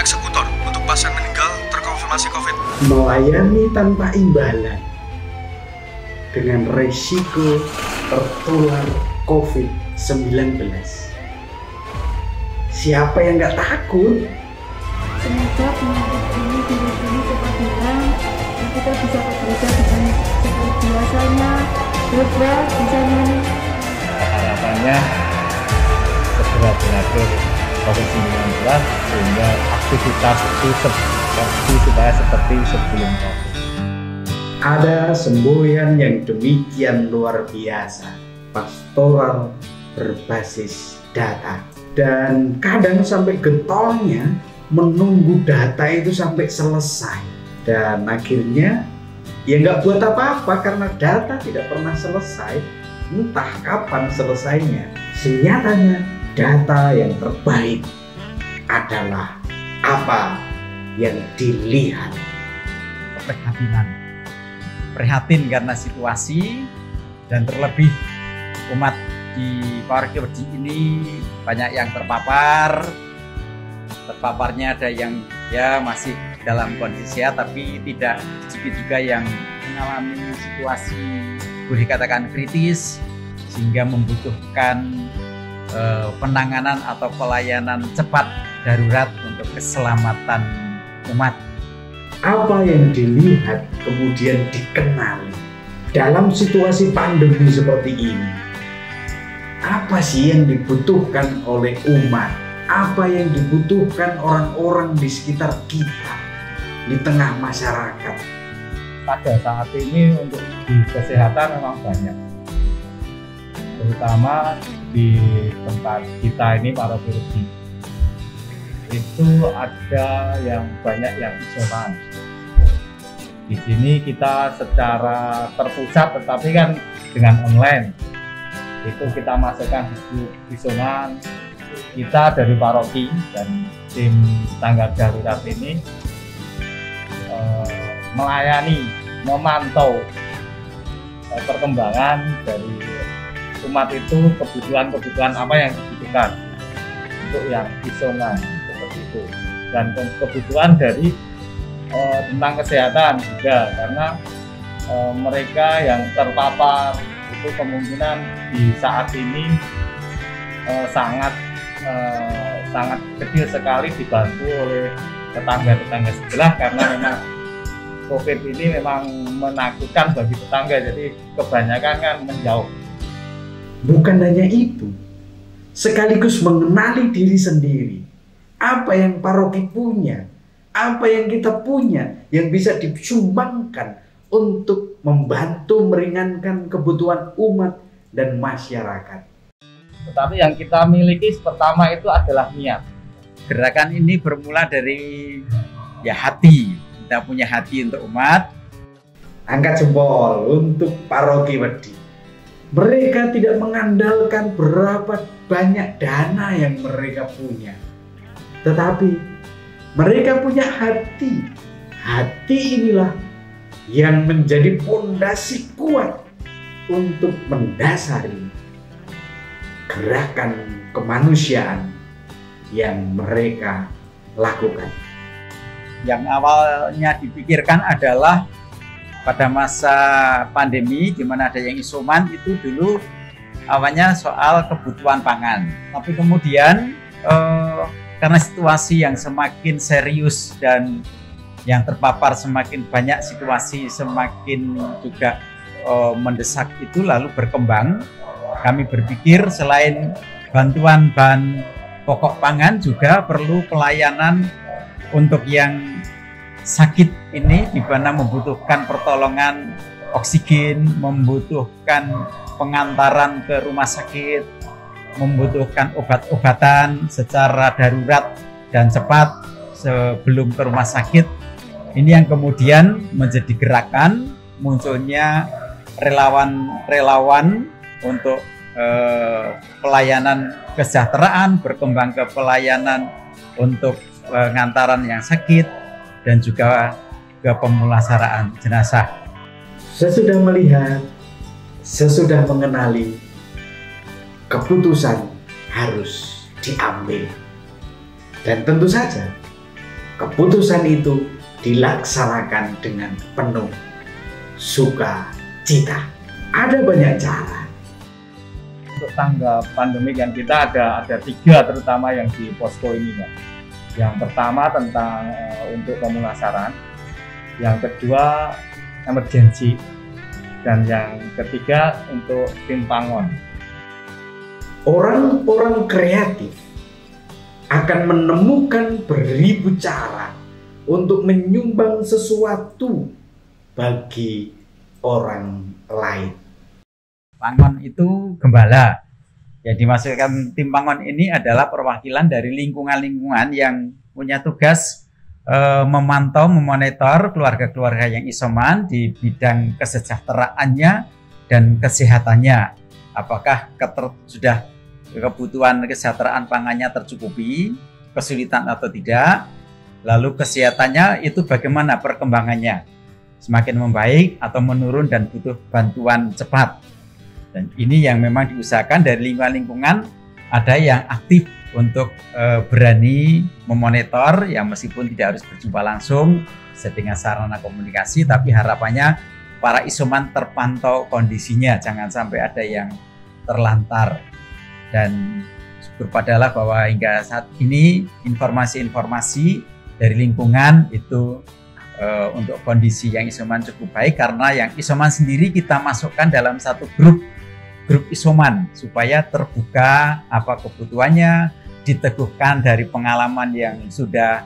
eksekutor untuk pasien meninggal terkonfirmasi COVID. Melayani tanpa imbalan dengan resiko tertular COVID-19. Siapa yang nggak takut? Semoga penyakit ini dilindungi cepat hilang dan kita bisa bekerja dengan seperti biasanya, bebas, bisa nyanyi. Harapannya segera berakhir COVID-19 sehingga aktivitas itu supaya seperti sebelum COVID. Ada semboyan yang demikian luar biasa, pastoral berbasis data, dan kadang sampai getolnya menunggu data itu sampai selesai, dan akhirnya ya nggak buat apa-apa karena data tidak pernah selesai, entah kapan selesainya. Senyatanya data yang terbaik adalah apa yang dilihat. Prihatin karena situasi, dan terlebih umat di Paroki Wedi ini banyak yang terpaparnya ada yang ya masih dalam kondisi sehat, tapi tidak sedikit juga yang mengalami situasi boleh dikatakan kritis sehingga membutuhkan penanganan atau pelayanan cepat darurat untuk keselamatan umat. Apa yang dilihat kemudian dikenali dalam situasi pandemi seperti ini. Apa sih yang dibutuhkan oleh umat? Apa yang dibutuhkan orang-orang di sekitar kita, di tengah masyarakat? Pada saat ini untuk di kesehatan memang banyak, terutama di tempat kita ini Paroki Wedi. Itu ada yang banyak yang isoman. Di sini kita secara terpusat, tetapi kan dengan online itu kita masukkan isoman. Kita dari paroki dan tim tanggap darurat ini melayani, memantau perkembangan dari umat itu, kebutuhan apa yang dibutuhkan untuk yang isoman seperti itu, dan kebutuhan dari tentang kesehatan juga, karena mereka yang terpapar itu kemungkinan di saat ini sangat kecil sekali dibantu oleh tetangga-tetangga sebelah, karena memang COVID ini memang menakutkan bagi tetangga, jadi kebanyakan kan menjauh. Bukan hanya itu, sekaligus mengenali diri sendiri. Apa yang paroki punya, apa yang kita punya yang bisa disumbangkan untuk membantu meringankan kebutuhan umat dan masyarakat. Tetapi yang kita miliki pertama itu adalah niat. Gerakan ini bermula dari ya hati. Kita punya hati untuk umat. Angkat jempol untuk Paroki Wedi. Mereka tidak mengandalkan berapa banyak dana yang mereka punya, tetapi mereka punya hati. Hati inilah yang menjadi fondasi kuat untuk mendasari gerakan kemanusiaan yang mereka lakukan. Yang awalnya dipikirkan adalah pada masa pandemi di mana ada yang isoman, itu dulu awalnya soal kebutuhan pangan. Tapi kemudian karena situasi yang semakin serius dan yang terpapar semakin banyak, situasi semakin juga mendesak itu, lalu berkembang. Kami berpikir selain bantuan bahan pokok pangan juga perlu pelayanan untuk yang sakit ini, di mana membutuhkan pertolongan oksigen, membutuhkan pengantaran ke rumah sakit, membutuhkan obat-obatan secara darurat dan cepat sebelum ke rumah sakit. Ini yang kemudian menjadi gerakan munculnya relawan-relawan untuk pelayanan kesejahteraan, berkembang ke pelayanan untuk pengantaran yang sakit, dan juga ke pemulasaraan jenazah. Sesudah melihat, sesudah mengenali, keputusan harus diambil. Dan tentu saja keputusan itu dilaksanakan dengan penuh sukacita. Ada banyak cara. Untuk tanggap pandemi kan kita ada 3 terutama yang di posko ini Pak. Yang pertama tentang untuk pemulasaran, yang kedua emergensi, dan yang ketiga untuk tim pangon. Orang-orang kreatif akan menemukan beribu cara untuk menyumbang sesuatu bagi orang lain. Pangon itu gembala. Yang dimasukkan tim pangon ini adalah perwakilan dari lingkungan-lingkungan yang punya tugas memantau, memonitor keluarga-keluarga yang isoman di bidang kesejahteraannya dan kesehatannya. Apakah sudah kebutuhan kesejahteraan pangannya tercukupi, kesulitan atau tidak, lalu kesehatannya itu bagaimana perkembangannya, semakin membaik atau menurun dan butuh bantuan cepat. Dan ini yang memang diusahakan dari lingkungan ada yang aktif untuk berani memonitor, yang meskipun tidak harus berjumpa langsung dengan sarana komunikasi, tapi harapannya para isoman terpantau kondisinya, jangan sampai ada yang terlantar. Dan syukur padalah bahwa hingga saat ini informasi-informasi dari lingkungan itu untuk kondisi yang isoman cukup baik, karena yang isoman sendiri kita masukkan dalam satu grup isoman supaya terbuka apa kebutuhannya, diteguhkan dari pengalaman yang sudah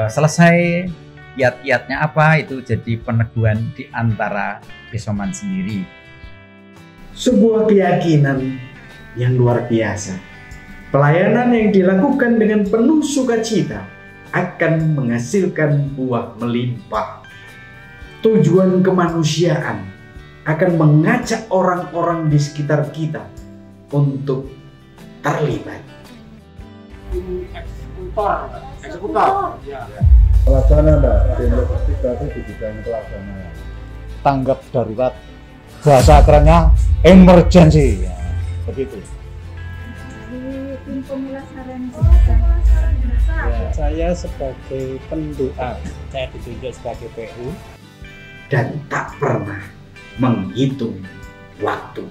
selesai, kiat-kiatnya apa, itu jadi peneguhan di antara isoman sendiri. Sebuah keyakinan yang luar biasa. Pelayanan yang dilakukan dengan penuh sukacita akan menghasilkan buah melimpah. Tujuan kemanusiaan akan mengajak orang-orang di sekitar kita untuk terlibat. Eksekutor. Pelaksana Mbak, tim logistik berarti di bidang pelaksanaan. Tanggap darurat, bahasa kerennya emergency, ya, begitu. Di tim pemulasaran Saya sebagai pendoa, saya ditunjuk sebagai PU. Dan tak pernah menghitung waktu.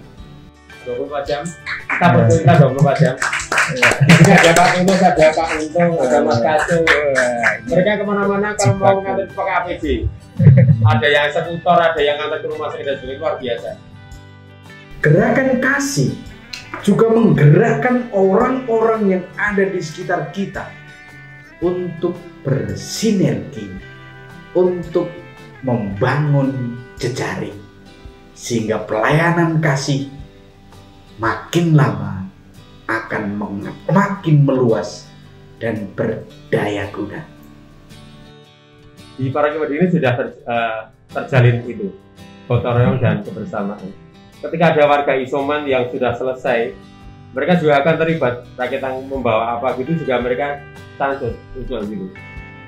24 jam. Kita bercerita 24 jam. Ada Pak Untung, ada Pak Untung, ada Mas Kacu. Mereka kemana-mana kalau mau ngantar pakai APD. Ada yang eksekutor, ada yang ngantar ke rumah sakit, dan sebagainya, luar biasa. Gerakan kasih juga menggerakkan orang-orang yang ada di sekitar kita untuk bersinergi, untuk membangun jejaring, sehingga pelayanan kasih makin lama akan makin meluas dan berdaya guna. Di para keluarga ini sudah terjalin itu gotong royong dan kebersamaan. Ketika ada warga isoman yang sudah selesai, mereka juga akan terlibat. Rakyat yang membawa apa gitu juga mereka tansut gitu.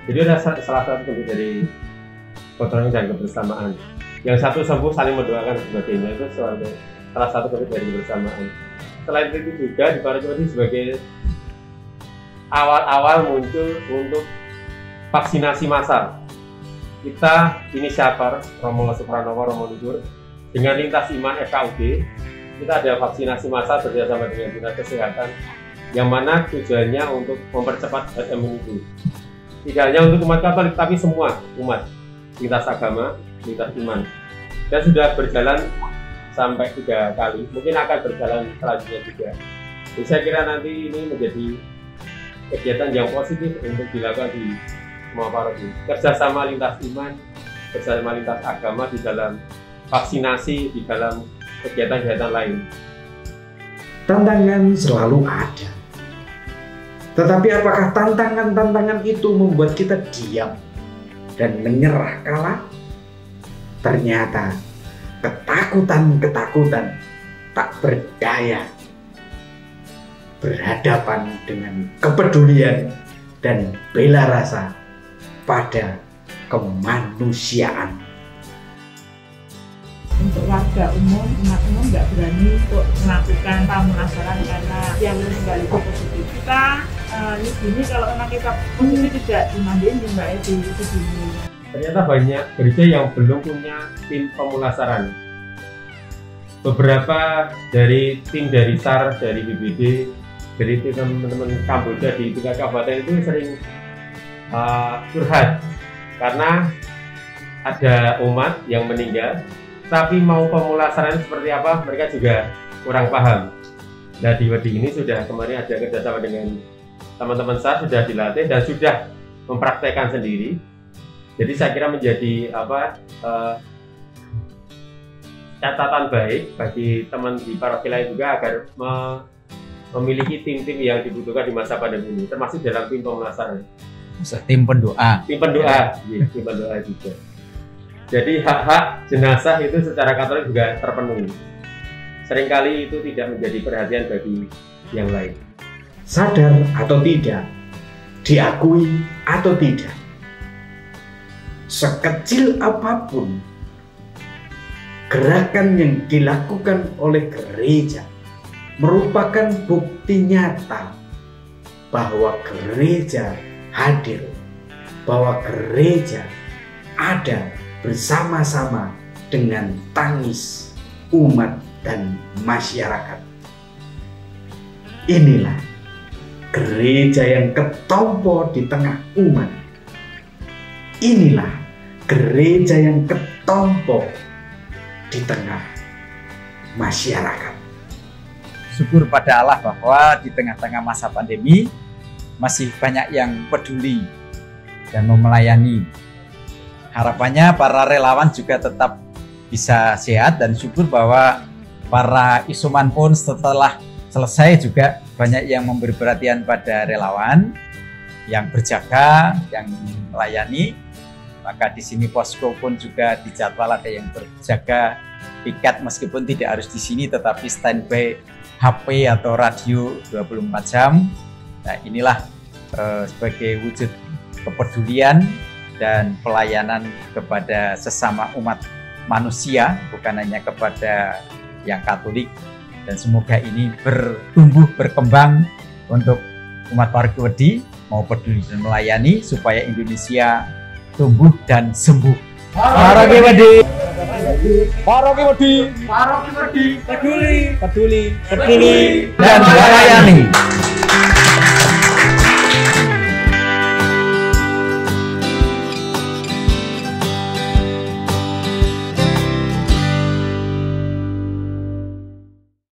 Jadi ada salah satu bentuk dari gotong royong dan kebersamaan. Yang satu sembuh saling mendoakan dan sebagainya, itu salah satu bentuk dari kebersamaan. Selain itu juga di para keluarga sebagai awal-awal muncul untuk vaksinasi massal. Kita inisiator Romo Supranowo, Romo Luhur, dengan lintas iman FKUD, kita ada vaksinasi massal bekerjasama dengan Dinas Kesehatan, yang mana tujuannya untuk mempercepat herd immunity. Tidak hanya untuk umat Katolik, tapi semua umat, lintas agama, lintas iman. Dan sudah berjalan sampai 3 kali, mungkin akan berjalan selanjutnya juga. Jadi saya kira nanti ini menjadi kegiatan yang positif untuk dilakukan di semua paroki. Kerjasama lintas iman, kerjasama lintas agama di dalam vaksinasi, di dalam kegiatan-kegiatan lain. Tantangan selalu ada. Tetapi apakah tantangan-tantangan itu membuat kita diam dan menyerah kalah? Ternyata ketakutan-ketakutan tak berdaya berhadapan dengan kepedulian dan bela rasa pada kemanusiaan. Untuk warga umum, umat umum nggak berani untuk melakukan pemulasaran karena yang meninggal itu positif. Kita Ini kalau memang kita positif tidak dimandiin ya Mbak di sini. Ternyata banyak gereja yang belum punya tim pemulasaran. Beberapa dari tim dari SAR, dari BBD, dari teman-teman Kamboja di tingkat kabupaten itu sering curhat karena ada umat yang meninggal, tapi mau pemulasaran seperti apa mereka juga kurang paham. Nah di Wedi ini sudah kemarin ada kerjasama dengan teman-teman SAR, sudah dilatih dan sudah mempraktekkan sendiri. Jadi saya kira menjadi catatan baik bagi teman di paroki lain juga agar memiliki tim-tim yang dibutuhkan di masa pandemi ini, termasuk dalam tim pemulasaran. Tim pendoa. Tim pendoa, ya, tim pendoa juga. Jadi hak-hak jenazah itu secara Katolik juga terpenuhi. Seringkali itu tidak menjadi perhatian bagi yang lain. Sadar atau tidak, diakui atau tidak, sekecil apapun gerakan yang dilakukan oleh gereja merupakan bukti nyata bahwa gereja hadir, bahwa gereja ada bersama-sama dengan tangis umat dan masyarakat. Inilah gereja yang ketompo di tengah umat. Inilah gereja yang ketompo di tengah masyarakat. Syukur pada Allah bahwa di tengah-tengah masa pandemi masih banyak yang peduli dan melayani. Harapannya para relawan juga tetap bisa sehat, dan syukur bahwa para isoman pun setelah selesai juga banyak yang memberi perhatian pada relawan yang berjaga, yang melayani. Maka di sini posko pun juga dijadwal ada yang berjaga piket meskipun tidak harus di sini, tetapi standby HP atau radio 24 jam. Nah inilah sebagai wujud kepedulian dan pelayanan kepada sesama umat manusia, bukan hanya kepada yang Katolik. Dan semoga ini bertumbuh, berkembang untuk umat paroki Wedi mau peduli dan melayani supaya Indonesia tumbuh dan sembuh. Paroki Wedi, paroki Wedi, paroki Wedi, peduli dan melayani.